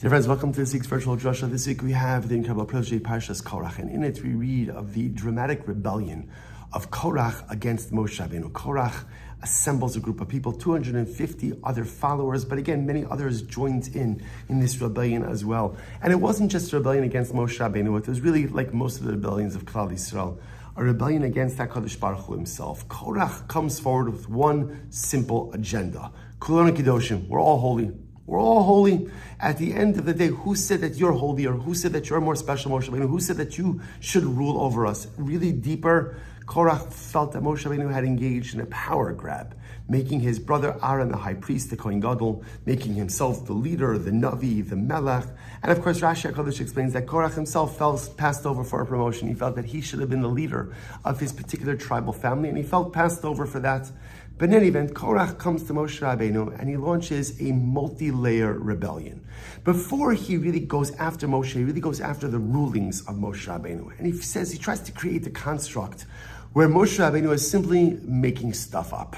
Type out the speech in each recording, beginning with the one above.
Dear friends, welcome to this week's virtual drasha. This week we have the incredible privilege of Parshas Korach, and in it we read of the dramatic rebellion of Korach against Moshe Rabbeinu. Korach assembles a group of people, 250 other followers, but again, many others joined in this rebellion as well. And it wasn't just a rebellion against Moshe Rabbeinu, it was really like most of the rebellions of Klal Yisrael, a rebellion against HaKadosh Baruch Hu himself. Korach comes forward with one simple agenda. Kulona Kedoshim, we're all holy. We're all holy. At the end of the day, who said that you're holy, or who said that you're more special, Moshe Rabbeinu? Who said that you should rule over us? Really deeper, Korach felt that Moshe Rabbeinu had engaged in a power grab, making his brother Aaron the high priest, the Kohen Gadol, making himself the leader, the Navi, the Melech. And of course, Rashi HaKadosh explains that Korach himself passed over for a promotion. He felt that he should have been the leader of his particular tribal family, and he felt passed over for that. But in any event, Korach comes to Moshe Rabbeinu and he launches a multi-layer rebellion. Before he really goes after Moshe, he really goes after the rulings of Moshe Rabbeinu. And he tries to create a construct where Moshe Rabbeinu is simply making stuff up.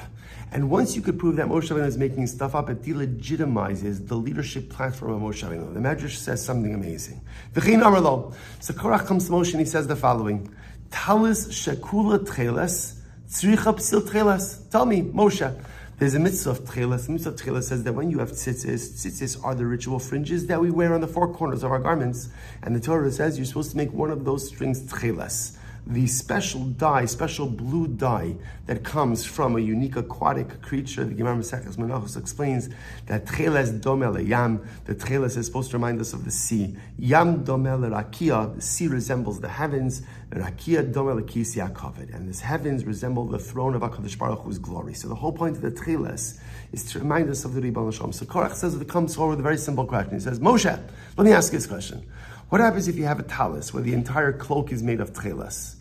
And once you could prove that Moshe Rabbeinu is making stuff up, it delegitimizes the leadership platform of Moshe Rabbeinu. The Medrash says something amazing. V'chein amar lo. So Korach comes to Moshe and he says the following: Talis shekula tcheles. Tell me, Moshe, there's a mitzvah of tcheles. The mitzvah of tcheles says that when you have tzitzis are the ritual fringes that we wear on the four corners of our garments. And the Torah says you're supposed to make one of those strings tcheles. The special dye, special blue dye that comes from a unique aquatic creature. The Gemara Maseches Menachos explains that tcheles domel yam. The tcheles is supposed to remind us of the sea. Yam domel rakia. The sea resembles the heavens. Rakia domel kisi hakoved. And this heavens resemble the throne of HaKadosh Baruch Hu's glory. So the whole point of the tcheles is to remind us of the Ribbon Shalom. So Korach says that it comes forward with a very simple question. He says, Moshe, let me ask you this question. What happens if you have a talis where the entire cloak is made of tcheles?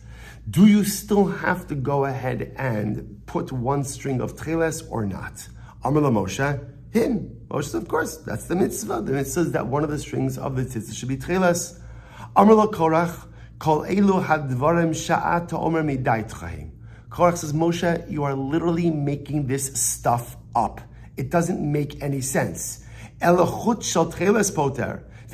Do you still have to go ahead and put one string of tcheles or not? Amar la Moshe, him. Moshe says, of course, that's the mitzvah. The mitzvah is that one of the strings of the tzitzis should be tcheles. Amar la Korach, kol elu hadvarim sha'at ta'omer midai tchaim. Korach says, Moshe, you are literally making this stuff up. It doesn't make any sense. Elachut shal tcheles poter. If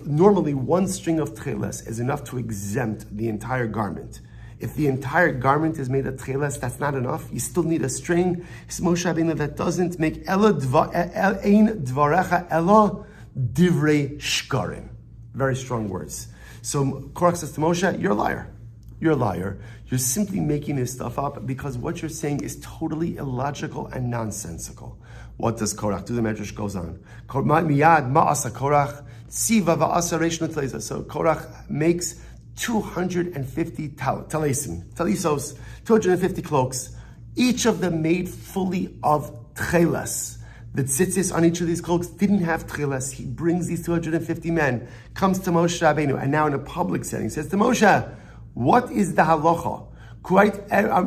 normally one string of tcheles is enough to exempt the entire garment, if the entire garment is made of tcheles, that's not enough. You still need a string. Moshe Rabbeinu, that doesn't make ela ein dvarecha ela divrei shkarim. Very strong words. So Korach says to Moshe, you're a liar. You're a liar. You're simply making this stuff up because what you're saying is totally illogical and nonsensical. What does Korach do? The Medrash goes on. Miyad ma'asa Korach tziva va'asa reish netleza. So Korach makes 250 talisos, 250 cloaks, each of them made fully of tcheles. The tzitzis on each of these cloaks didn't have tcheles. He brings these 250 men, comes to Moshe Rabbeinu, and now in a public setting says to Moshe, what is the halacha?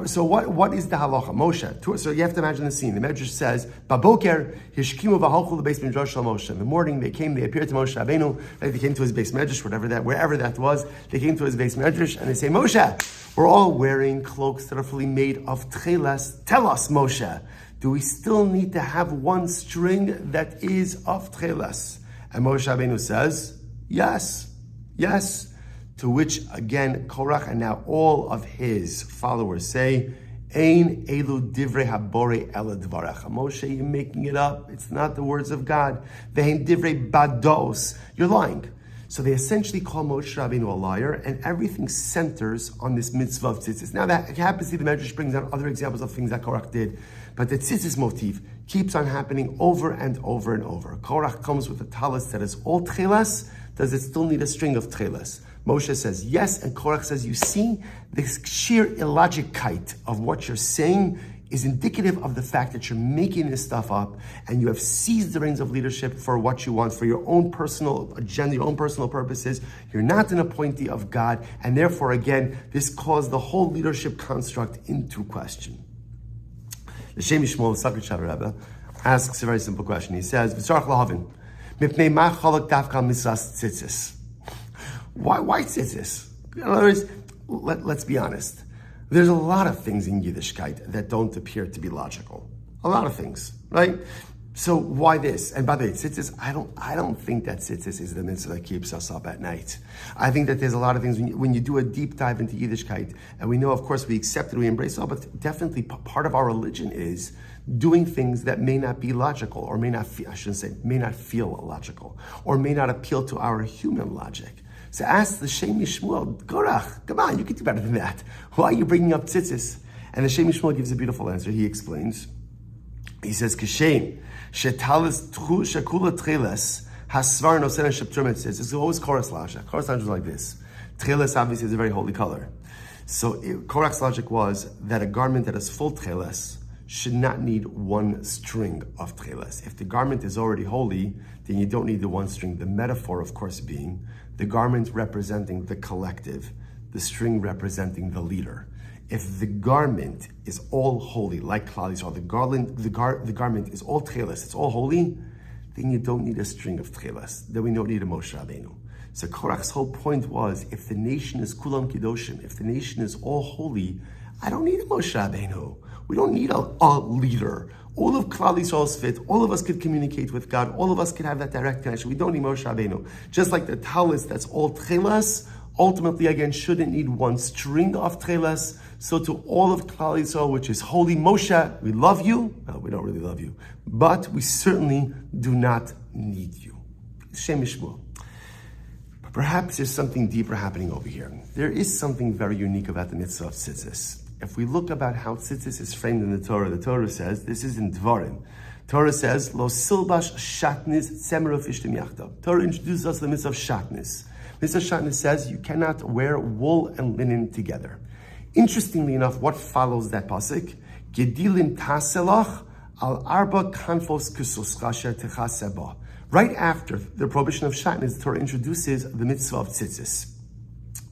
So what is the halacha? Moshe. So you have to imagine the scene. The Medrash says, "Baboker hishkimu v'halchu lebeis midrash shel Moshe." In the morning, they appeared to Moshe Rabbeinu. They came to his beis medrash, wherever that was. They came to his beis medrash, and they say, "Moshe, we're all wearing cloaks that are fully made of tcheles. Tell us, Moshe, do we still need to have one string that is of tcheles?" And Moshe Rabbeinu says, "Yes." To which, again, Korach and now all of his followers say, Ein elu divrei habore ela dvarecha. Moshe, you're making it up. It's not the words of God. Ve'en divrei bados. You're lying. So they essentially call Moshe Rabbeinu a liar, and everything centers on this mitzvah of tzitzis. Now, that happens to see the Medrash brings down other examples of things that Korach did, but the tzitzis motif keeps on happening over and over and over. Korach comes with a talis that is all tcheles. Does it still need a string of tcheles? Moshe says yes, and Korach says, you see, this sheer illogicite of what you're saying is indicative of the fact that you're making this stuff up and you have seized the reins of leadership for what you want, for your own personal agenda, your own personal purposes. You're not an appointee of God, and therefore, again, this caused the whole leadership construct into question. The Shem Shmuel, the Sakrit Rabbi, asks a very simple question. He says, V'tzarach lahavin, mipnei ma chalak dafka misras tzitzis. Why tzitzis? In other words, let's be honest. There's a lot of things in Yiddishkeit that don't appear to be logical. A lot of things, right? So why this? And by the way, tzitzis, I don't think that tzitzis is the mitzvah that keeps us up at night. I think that there's a lot of things when you do a deep dive into Yiddishkeit, and we know, of course, we accept it, we embrace it all, but definitely part of our religion is doing things that may not be logical, or may not feel logical, or may not appeal to our human logic. So ask the Shemi Shmuel, Korach, come on, you can do better than that. Why are you bringing up tzitzis? And the Shemi Shmuel gives a beautiful answer. He explains. He says, Kashem, Shetalis Shakula Treles, Hasvar no Sena Shepturmet says, it's always Korach's logic. Korach's logic is like this. Treles obviously is a very holy color. So Korach's logic was that a garment that is full treles should not need one string of treles. If the garment is already holy, then you don't need the one string. The metaphor, of course, being the garment representing the collective, the string representing the leader. If the garment is all holy, like Klal Yisrael, the garment is all treles, it's all holy, then you don't need a string of treles. Then we don't need a Moshe Rabbeinu. So Korach's whole point was, if the nation is kulam kiddoshim, if the nation is all holy, I don't need a Moshe Rabbeinu. We don't need a leader. All of Klal Yisrael is fit. All of us could communicate with God. All of us could have that direct connection. We don't need Moshe Rabbeinu. Just like the talis that's all treles, ultimately, again, shouldn't need one string of treles. So to all of Klal Yisrael, which is holy, Moshe, we love you. Well, we don't really love you, but we certainly do not need you. Shem Shmuel. But perhaps there's something deeper happening over here. There is something very unique about the mitzvah of tzitzis. If we look about how tzitzis is framed in the Torah says, this is in Dvarim. Torah says, Lo silbash shatnis tzemerov ishtim yachtav. Torah introduces us to the mitzvah of shatnis. Mitzvah shatnis says you cannot wear wool and linen together. Interestingly enough, what follows that pasuk? Gedilin taselach al arba kanfos kususkasher techaseba. Right after the prohibition of shatnis, the Torah introduces the mitzvah of tzitzis.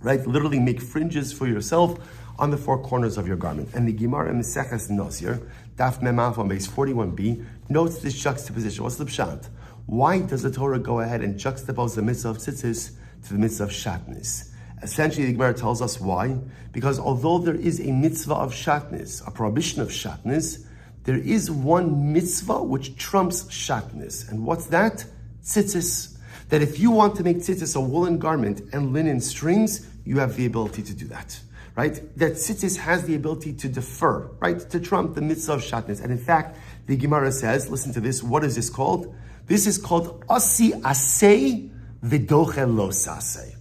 Right? Literally make fringes for yourself on the four corners of your garment. And the Gemara in Maseches Nosir, Daf Mem Alef on base 41b, notes this juxtaposition. What's the pshat? Why does the Torah go ahead and juxtapose the mitzvah of tzitzis to the mitzvah of shatnis? Essentially, the Gemara tells us why. Because although there is a mitzvah of shatnis, a prohibition of shatnis, there is one mitzvah which trumps shatnis. And what's that? Tzitzis. That if you want to make tzitzis a woolen garment and linen strings, you have the ability to do that. Right? That tzitzis has the ability to defer, right? To trump the mitzvah of shatnis. And in fact, the Gemara says, listen to this, what is this called? This is called asi asei v'doche lo sasei.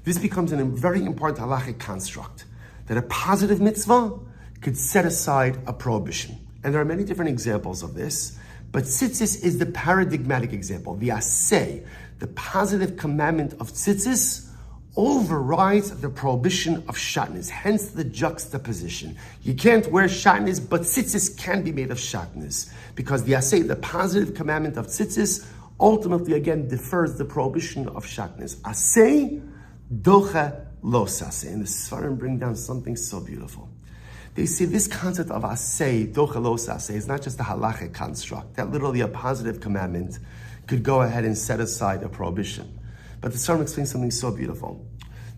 This becomes a very important halachic construct, that a positive mitzvah could set aside a prohibition. And there are many different examples of this, but tzitzis is the paradigmatic example. The aseh, the positive commandment of tzitzis, overrides the prohibition of shatnis, hence the juxtaposition. You can't wear shatnis, but tzitzis can be made of shatnis, because the aseh, the positive commandment of tzitzis, ultimately again defers the prohibition of shatnis. Aseh, docha lo saseh. And the Sfarim bring down something so beautiful. They say this concept of aseh, docha lo saseh, is not just a halachic construct, that literally a positive commandment could go ahead and set aside a prohibition. But the Sfarim explains something so beautiful,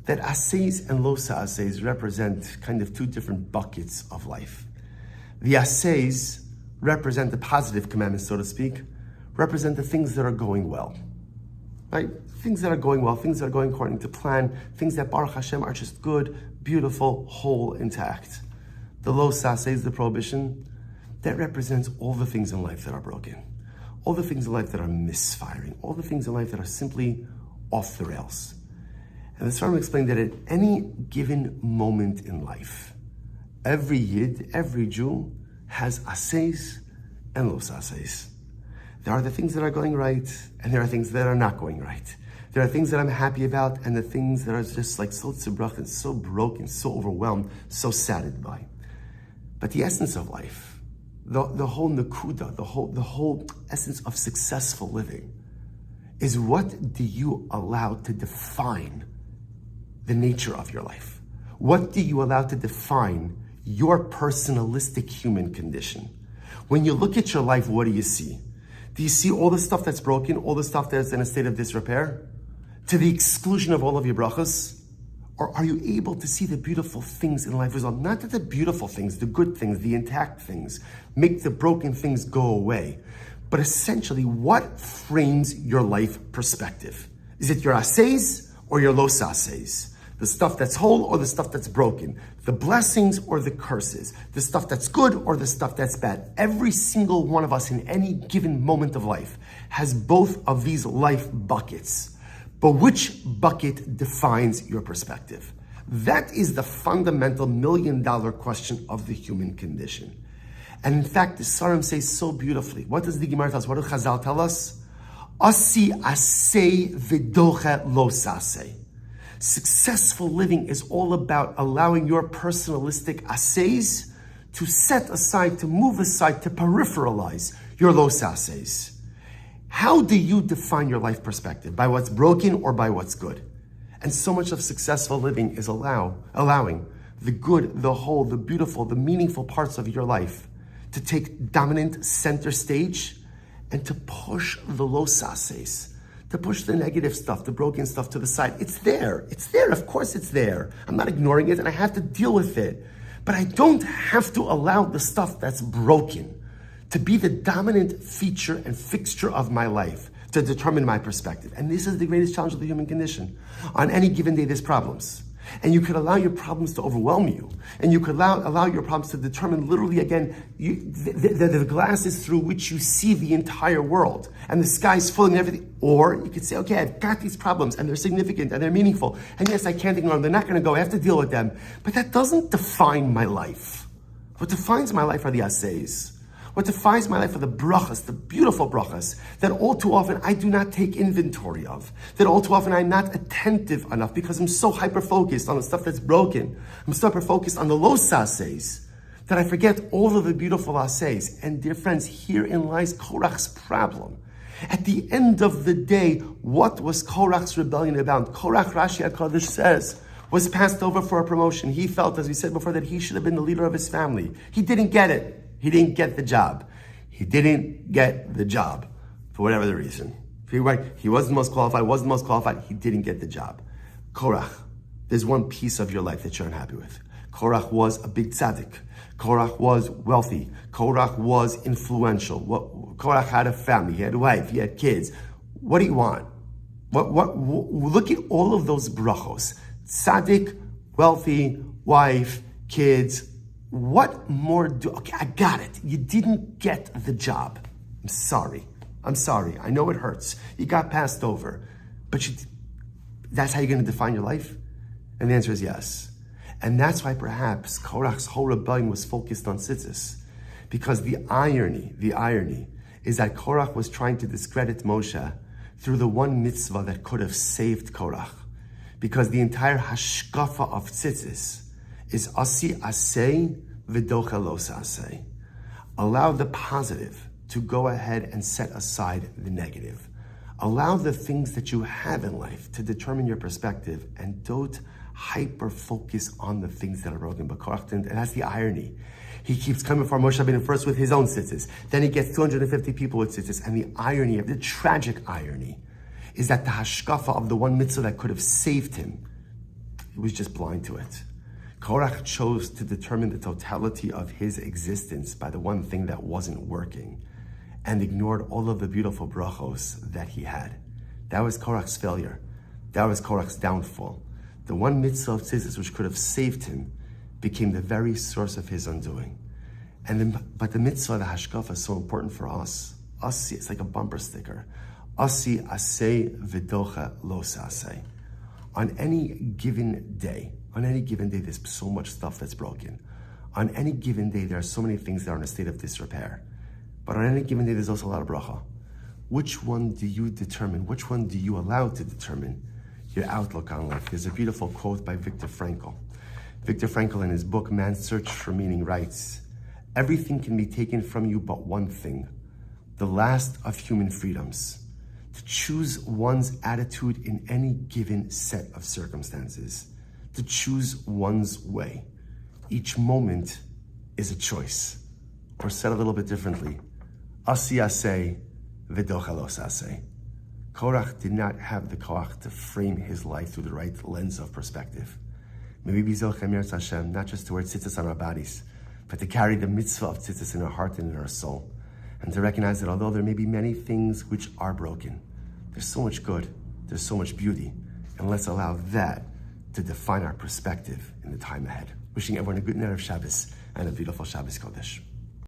that aseis and lo sa'aseis represent kind of two different buckets of life. The aseis represent the positive commandments, so to speak, represent the things that are going well. Right? Things that are going well, things that are going according to plan, things that Baruch Hashem are just good, beautiful, whole, intact. The lo sa'aseis, the prohibition, that represents all the things in life that are broken, all the things in life that are misfiring, all the things in life that are simply off the rails. And the Sfarim explained that at any given moment in life, every Yid, every Jew, has aseis and lo sa'aseis. There are the things that are going right, and there are things that are not going right. There are things that I'm happy about, and the things that are just like so tzibrach and so broken, so overwhelmed, so saddened by. But the essence of life, the whole nakuda, the whole essence of successful living, is what do you allow to define the nature of your life? What do you allow to define your personalistic human condition? When you look at your life, what do you see? Do you see all the stuff that's broken, all the stuff that's in a state of disrepair, to the exclusion of all of your brachas? Or are you able to see the beautiful things in life as well? Not that the beautiful things, the good things, the intact things, make the broken things go away, But essentially, what frames your life perspective? Is it your ases or your los ases? The stuff that's whole or the stuff that's broken? The blessings or the curses? The stuff that's good or the stuff that's bad? Every single one of us in any given moment of life has both of these life buckets. But which bucket defines your perspective? That is the fundamental million-dollar question of the human condition. And in fact, the Sarim says so beautifully. What does the Gemara tell us? What do Chazal tell us? Asi asei v'doche lo sasei. Successful living is all about allowing your personalistic ases to set aside, to move aside, to peripheralize your los ases. How do you define your life perspective? By what's broken or by what's good? And so much of successful living is allowing the good, the whole, the beautiful, the meaningful parts of your life to take dominant center stage and to push the los ases, to push the negative stuff, the broken stuff to the side. It's there. It's there. Of course it's there. I'm not ignoring it and I have to deal with it. But I don't have to allow the stuff that's broken to be the dominant feature and fixture of my life, to determine my perspective. And this is the greatest challenge of the human condition. On any given day, there's problems. And you could allow your problems to overwhelm you. And you could allow your problems to determine literally, again, the glasses through which you see the entire world. And the sky's full and everything. Or you could say, okay, I've got these problems and they're significant and they're meaningful. And yes, I can't ignore them. They're not going to go. I have to deal with them. But that doesn't define my life. What defines my life are the ases. What defines my life are the brachas, the beautiful brachas, that all too often I do not take inventory of. That all too often I'm not attentive enough because I'm so hyper-focused on the stuff that's broken. I'm so hyper-focused on the los ases that I forget all of the beautiful ases. And dear friends, herein lies Korach's problem. At the end of the day, what was Korach's rebellion about? Korach, Rashi HaKadosh says, was passed over for a promotion. He felt, as we said before, that he should have been the leader of his family. He didn't get it. He didn't get the job. He didn't get the job for whatever the reason. He wasn't most qualified, he didn't get the job. Korach, there's one piece of your life that you're unhappy with. Korach was a big tzaddik. Korach was wealthy. Korach was influential. Korach had a family, he had a wife, he had kids. What do you want? Look at all of those brachos. Tzaddik, wealthy, wife, kids. What more okay, I got it. You didn't get the job. I'm sorry. I know it hurts. You got passed over. But that's how you're going to define your life? And the answer is yes. And that's why perhaps Korach's whole rebellion was focused on Tzitzis. Because the irony is that Korach was trying to discredit Moshe through the one mitzvah that could have saved Korach. Because the entire hashkafa of Tzitzis is asi asei v'docha los asei. Allow the positive to go ahead and set aside the negative. Allow the things that you have in life to determine your perspective, and don't hyper-focus on the things that are broken. But Korach didn't, and that's the irony. He keeps coming before Moshe Rabbeinu first with his own tzitzis. Then he gets 250 people with tzitzis. And the irony, the tragic irony, is that the hashkafa of the one mitzvah that could have saved him, he was just blind to it. Korach chose to determine the totality of his existence by the one thing that wasn't working, and ignored all of the beautiful brachos that he had. That was Korach's failure. That was Korach's downfall. The one mitzvah of tzitzis which could have saved him became the very source of his undoing. But the mitzvah, the hashkafa, is so important for us. Asi, it's like a bumper sticker. Asi asei v'docha los asei. On any given day, there's so much stuff that's broken. On any given day, there are so many things that are in a state of disrepair. But on any given day, there's also a lot of bracha. Which one do you determine? Which one do you allow to determine your outlook on life? There's a beautiful quote by Viktor Frankel. Viktor Frankel, in his book, Man's Search for Meaning, writes, "Everything can be taken from you but one thing, the last of human freedoms, to choose one's attitude in any given set of circumstances, to choose one's way. Each moment is a choice." Or said a little bit differently, Asi asei v'docha los asei. Korach did not have the koach to frame his life through the right lens of perspective. May we be zochem Yirtzeh Hashem, not just to wear tzitzis on our bodies, but to carry the mitzvah of tzitzis in our heart and in our soul. and to recognize that although there may be many things which are broken, there's so much good, there's so much beauty, and let's allow that to define our perspective in the time ahead. Wishing everyone a good night of Shabbos and a beautiful Shabbos Kodesh.